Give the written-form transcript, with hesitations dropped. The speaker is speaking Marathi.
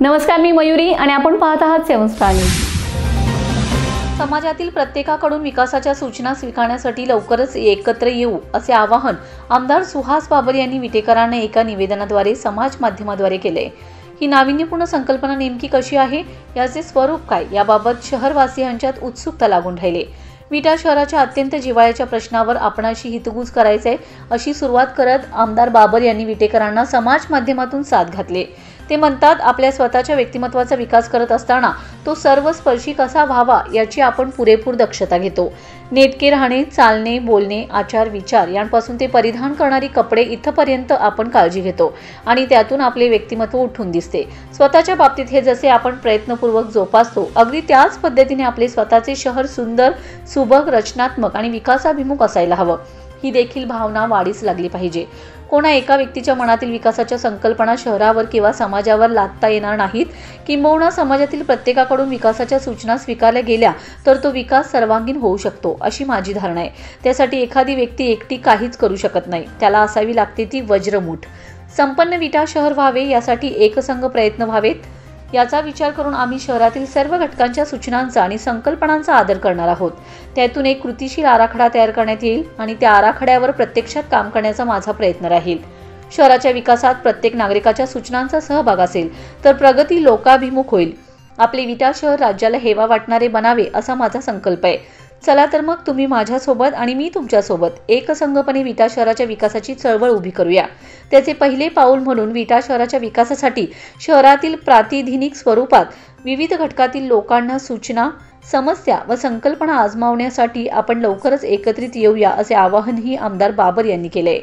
नमस्कार, मी मयुरी आणि आपण पाहत आहात 7 स्टार न्यूज। समाजातील प्रत्येकाकडून विकासाच्या सूचना स्वीकारण्यासाठी लवकरच एकत्र येऊ असे आवाहन आमदार सुहास बाबर यांनी विटेकरांना एका निवेदनाद्वारे समाज माध्यमाद्वारे केले। ही नाविन्यपूर्ण संकल्पना नेमकी कशी आहे, याचे स्वरूप काय, याबाबत शहरवासियांच्यात उत्सुकता लागून राहिली। विटा शहराच्या अत्यंत जिव्हाळ्याच्या प्रश्नावर आपणाशी हितगुज करायचे अशी सुरुवात करत आमदार बाबर यांनी विटेकरांना समाज माध्यमातून साथ घातले। ते म्हणतात, आपल्या स्वतःच्या व्यक्तिमत्वाचा विकास करत असताना तो सर्वस्पर्शी कसा व्हावा याची आपण पुरेपूर दक्षता घेतो। नेटके राहणे, चालणे, बोलणे, आचार विचार यांपासून ते परिधान करणारी कपडे इथपर्यंत आपण काळजी घेतो आणि त्यातून आपले व्यक्तिमत्व उठून दिसते। स्वतःच्या बाबतीत हे जसे आपण प्रयत्नपूर्वक जोपासतो, अगदी त्याच पद्धतीने आपले स्वतःचे शहर सुंदर, सुबक, रचनात्मक आणि विकासाभिमुख असायला हवं। ही देखील भावना वाढीस लागली पाहिजे। कोणा एका व्यक्तीच्या मनातील विकासाच्या संकल्पना शहरावर किंवा समाजावर लादता येणार नाहीत। किंबहुना समाजातील प्रत्येकाकडून विकासाच्या सूचना स्वीकारल्या गेल्या तर तो विकास सर्वांगीण होऊ शकतो, अशी माझी धारणा आहे। त्यासाठी एखादी व्यक्ती एकटी काहीच करू शकत नाही, त्याला असावी लागते ती वज्रमूठ। संपन्न विटा शहर व्हावे यासाठी एकसंघ प्रयत्न व्हावेत, याचा विचार करून आम्ही शहरातील सर्व घटकांच्या सूचनांचा आणि संकल्पनांचा आदर करणार आहोत। त्यातून एक कृतीशील आराखडा तयार करण्यात येईल आणि त्या आराखड्यावर प्रत्यक्षात काम करण्याचा माझा प्रयत्न राहील। शहराच्या विकासात प्रत्येक नागरिकाच्या सूचनांचा सहभाग असेल तर प्रगती लोकाभिमुख होईल। आपले विटा शहर राज्याला हेवा वाटणारे बनावे असा माझा संकल्प आहे। चला तर मग तुम्ही माझ्यासोबत आणि मी तुमच्यासोबत एकसंघपणे विटा शहराच्या विकासाची चळवळ उभी करूया। त्याचे पहिले पाऊल म्हणून विटा शहराच्या विकासासाठी शहरातील प्रातिनिधिक स्वरूपात विविध घटकातील लोकांना सूचना, समस्या व संकल्पना आजमावण्यासाठी आपण लवकरच एकत्रित येऊया असे आवाहनही आमदार बाबर यांनी केले।